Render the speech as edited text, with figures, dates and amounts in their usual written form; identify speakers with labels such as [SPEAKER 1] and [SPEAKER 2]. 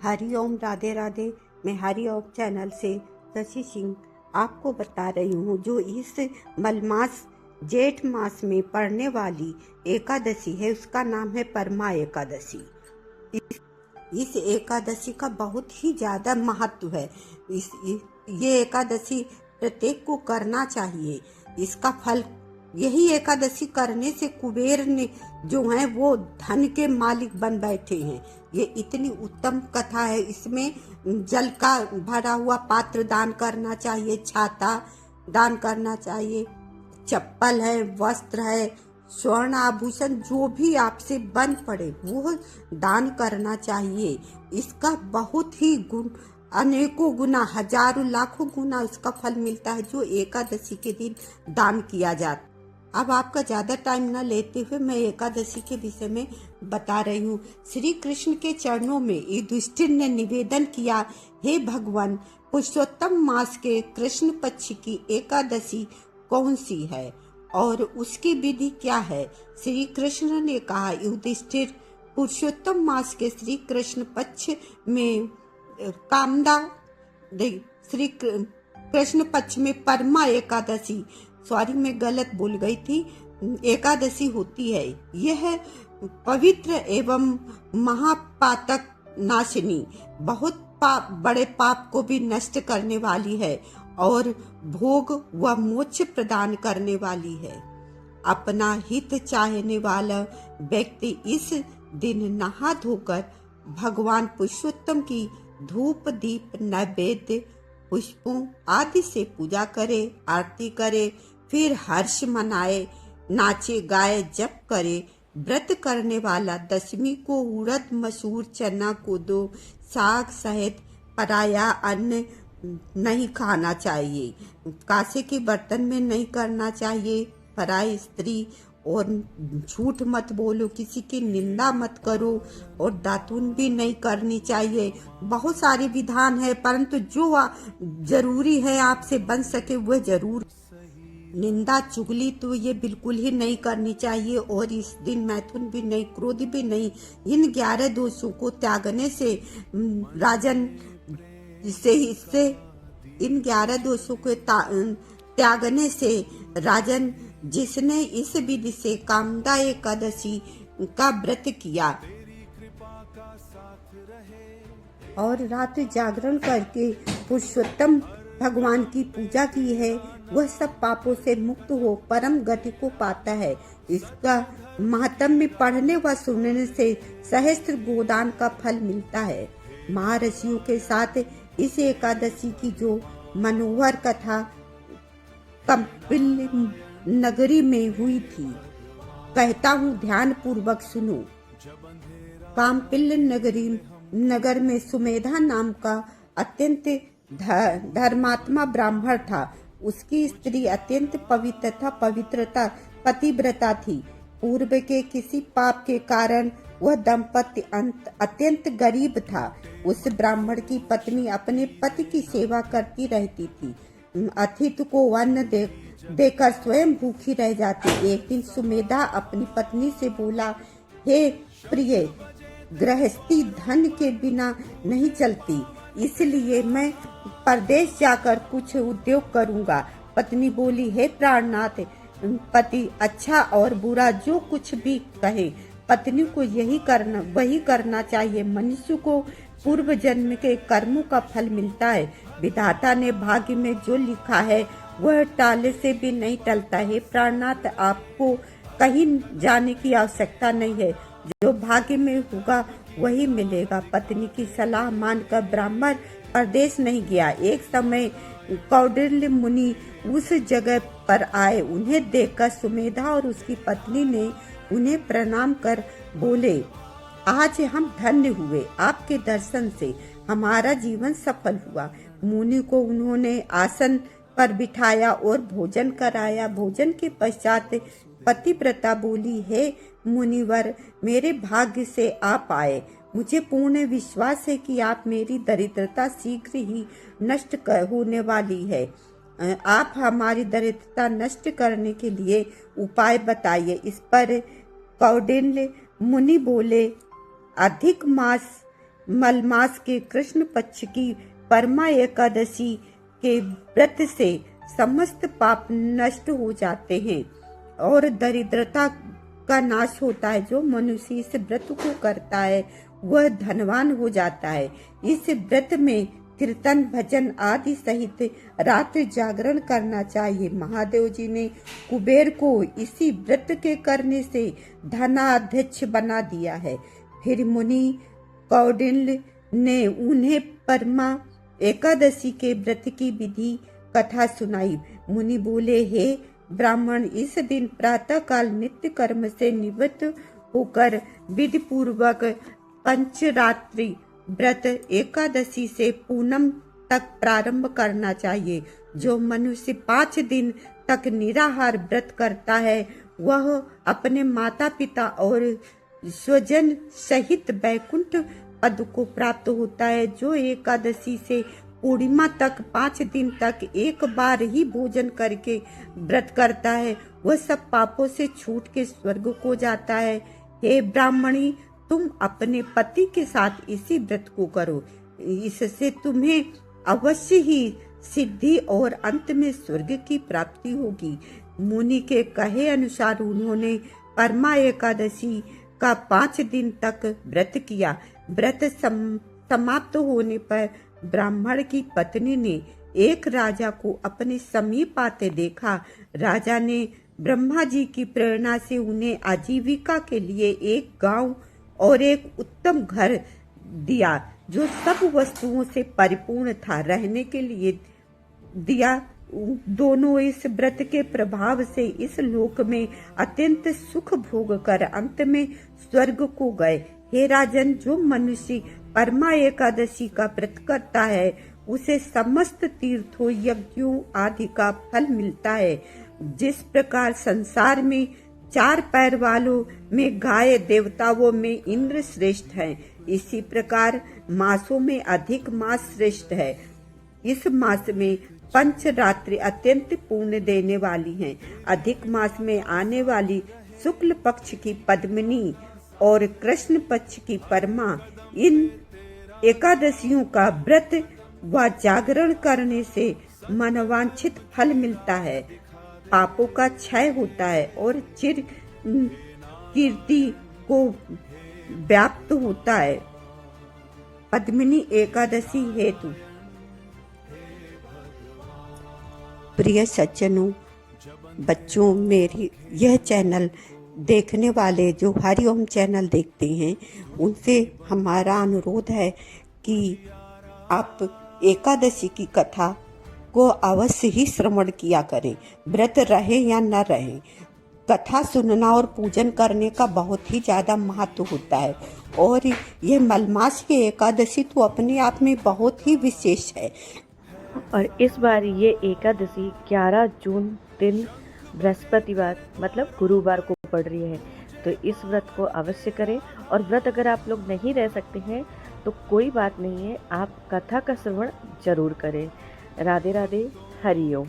[SPEAKER 1] हरिओम, राधे राधे। मैं हरिओम चैनल से शशि सिंह आपको बता रही हूँ जो इस मलमास जेठ मास में पड़ने वाली एकादशी है, उसका नाम है परमा एकादशी। इस एकादशी का बहुत ही ज्यादा महत्व है। ये एकादशी प्रत्येक को करना चाहिए। इसका फल यही एकादशी करने से कुबेर ने जो है वो धन के मालिक बन बैठे हैं। ये इतनी उत्तम कथा है। इसमें जल का भरा हुआ पात्र दान करना चाहिए, छाता दान करना चाहिए, चप्पल है, वस्त्र है, स्वर्ण आभूषण जो भी आपसे बन पड़े वो दान करना चाहिए। इसका बहुत ही गुण, अनेकों गुना, हजारों लाखों गुना इसका फल मिलता है जो एकादशी के दिन दान किया जाता। अब आपका ज्यादा टाइम न लेते हुए मैं एकादशी के विषय में बता रही हूँ। श्री कृष्ण के चरणों में युधिष्ठिर ने निवेदन किया, हे भगवान, पुरुषोत्तम मास के कृष्ण पक्ष की एकादशी कौन सी है और उसकी विधि क्या है? श्री कृष्ण ने कहा, युधिष्ठिर, पुरुषोत्तम मास के श्री कृष्ण पक्ष में कामदा श्री कृष्ण पक्ष में परमा एकादशी, सॉरी मैं गलत बोल गई थी, एकादशी होती है। यह पवित्र एवं महापातक नाशिनी, बहुत बड़े पाप को भी नष्ट करने वाली है और भोग व मोक्ष प्रदान करने वाली है। अपना हित चाहने वाला व्यक्ति इस दिन नहा धोकर भगवान पुरुषोत्तम की धूप दीप नैवेद्य पुष्पों आदि से पूजा करे, आरती करे, फिर हर्ष मनाए, नाचे गाए, जप करे। व्रत करने वाला दशमी को उड़द, मसूर, चना, कोदो, साग सहित पराया अन्न नहीं खाना चाहिए। कांसे के बर्तन में नहीं करना चाहिए। पराई स्त्री और झूठ मत बोलो, किसी की निंदा मत करो और दातून भी नहीं करनी चाहिए। बहुत सारे विधान है, परंतु जो जरूरी है आपसे बन सके वह जरूर। निंदा चुगली तो ये बिल्कुल ही नहीं करनी चाहिए और इस दिन मैथुन भी नहीं, क्रोध भी नहीं। इन 11 दोषों को त्यागने से राजन इससे इन 11 दोषों को त्यागने से राजन जिसने इस विधि से कामदा एकादशी का व्रत किया और रात जागरण करके पुरुषोत्तम भगवान की पूजा की है, वह सब पापों से मुक्त हो परम गति को पाता है। इसका महात्म्य पढ़ने व सुनने से सहस्त्र गोदान का फल मिलता है। महर्षियों के साथ इस एकादशी की जो मनोहर कथा कपिल नगरी में हुई थी, कहता हूँ ध्यान पूर्वक सुनो। काम्पिल नगर में सुमेधा नाम का अत्यंत धर्मात्मा ब्राह्मण था। उसकी स्त्री अत्यंत पवित्रता पतिव्रता थी। पूर्व के किसी पाप के कारण वह दंपति अत्यंत गरीब था। उस ब्राह्मण की पत्नी अपने पति की सेवा करती रहती थी। अतिथि को अन्न देकर स्वयं भूखी रह जाती। एक दिन सुमेधा अपनी पत्नी से बोला, हे प्रिय, गृहस्थी धन के बिना नहीं चलती, इसलिए मैं परदेश जाकर कुछ उद्योग करूंगा। पत्नी बोली, हे प्राणनाथ, पति अच्छा और बुरा जो कुछ भी कहे, पत्नी को वही करना चाहिए। मनुष्य को पूर्व जन्म के कर्मों का फल मिलता है। विधाता ने भाग्य में जो लिखा है वह टाले से भी नहीं टलता है। प्राणनाथ, आपको कहीं जाने की आवश्यकता नहीं है, जो भाग्य में होगा वही मिलेगा। पत्नी की सलाह मानकर ब्राह्मण परदेश नहीं गया। एक समय कौंडिल्य मुनि उस जगह पर आए। उन्हें देखकर सुमेधा और उसकी पत्नी ने उन्हें प्रणाम कर बोले, आज हम धन्य हुए, आपके दर्शन से हमारा जीवन सफल हुआ। मुनि को उन्होंने आसन पर बिठाया और भोजन कराया। भोजन के पश्चात पतिव्रता बोली, हे मुनिवर, मेरे भाग्य से आप आए। मुझे पूर्ण विश्वास है कि आप मेरी दरिद्रता शीघ्र ही नष्ट होने वाली है। आप हमारी दरिद्रता नष्ट करने के लिए उपाय बताइए। इस पर कौंडिल्य मुनि बोले, अधिक मास मलमास के कृष्ण पक्ष की परमा एकादशी के व्रत से समस्त पाप नष्ट हो जाते हैं और दरिद्रता का नाश होता है। जो मनुष्य इस व्रत को करता है वह धनवान हो जाता है। इस व्रत में कीर्तन भजन आदि सहित रात जागरण करना चाहिए। महादेव जी ने कुबेर को इसी व्रत के करने से धनाध्यक्ष बना दिया है। फिर मुनि कौंडिन्य ने उन्हें परमा एकादशी के व्रत की विधि कथा सुनाई। मुनि बोले, हे ब्राह्मण, इस दिन प्रातः काल नित्य कर्म से निवृत्त होकर विधि पूर्वक पंचरात्रि व्रत एकादशी से पूनम तक प्रारंभ करना चाहिए। जो मनुष्य 5 दिन तक निराहार व्रत करता है वह अपने माता पिता और स्वजन सहित वैकुंठ पद को प्राप्त होता है। जो एकादशी से पूर्णिमा तक 5 दिन तक एक बार ही भोजन करके व्रत करता है वह सब पापों से छूट के स्वर्ग को जाता है। हे ब्राह्मणी, तुम अपने पति के साथ इसी व्रत को करो, इससे तुम्हें अवश्य ही सिद्धि और अंत में स्वर्ग की प्राप्ति होगी। मुनि के कहे अनुसार उन्होंने परमा एकादशी का 5 दिन तक व्रत किया। व्रत समाप्त होने पर ब्राह्मण की पत्नी ने एक राजा को अपने समीप आते देखा। राजा ने ब्रह्मा जी की प्रेरणा से उन्हें आजीविका के लिए एक गांव और एक उत्तम घर दिया जो सब वस्तुओं से परिपूर्ण था। रहने के लिए दिया। दोनों इस व्रत के प्रभाव से इस लोक में अत्यंत सुख भोग कर अंत में स्वर्ग को गए। हे राजन, जो मनुष्य परमा एकादशी का व्रत करता है उसे समस्त तीर्थों यज्ञों आदि का फल मिलता है। जिस प्रकार संसार में 4 पैर वालों में गाय, देवताओं में इंद्र श्रेष्ठ है, इसी प्रकार मासों में अधिक मास श्रेष्ठ है। इस मास में पंचरात्रि अत्यंत पुण्य देने वाली हैं। अधिक मास में आने वाली शुक्ल पक्ष की पद्मिनी और कृष्ण पक्ष की परमा, इन एकादशियों का व्रत व जागरण करने से मनवांछित फल मिलता है, पापों का क्षय होता है और चिर कीर्ति को व्याप्त होता है। पद्मिनी एकादशी हेतु। प्रिय सज्जनों, बच्चों, मेरी यह चैनल देखने वाले जो हरिओम चैनल देखते हैं उनसे हमारा अनुरोध है कि आप एकादशी की कथा को अवश्य ही श्रवण किया करें। व्रत रहे या न रहे, कथा सुनना और पूजन करने का बहुत ही ज़्यादा महत्व होता है। और यह मलमास की एकादशी तो अपने आप में बहुत ही विशेष है।
[SPEAKER 2] और इस बार ये एकादशी 11 जून दिन बृहस्पतिवार मतलब गुरुवार को पड़ रही है, तो इस व्रत को अवश्य करें। और व्रत अगर आप लोग नहीं रह सकते हैं तो कोई बात नहीं है, आप कथा का श्रवण जरूर करें। राधे राधे, हरि ओम।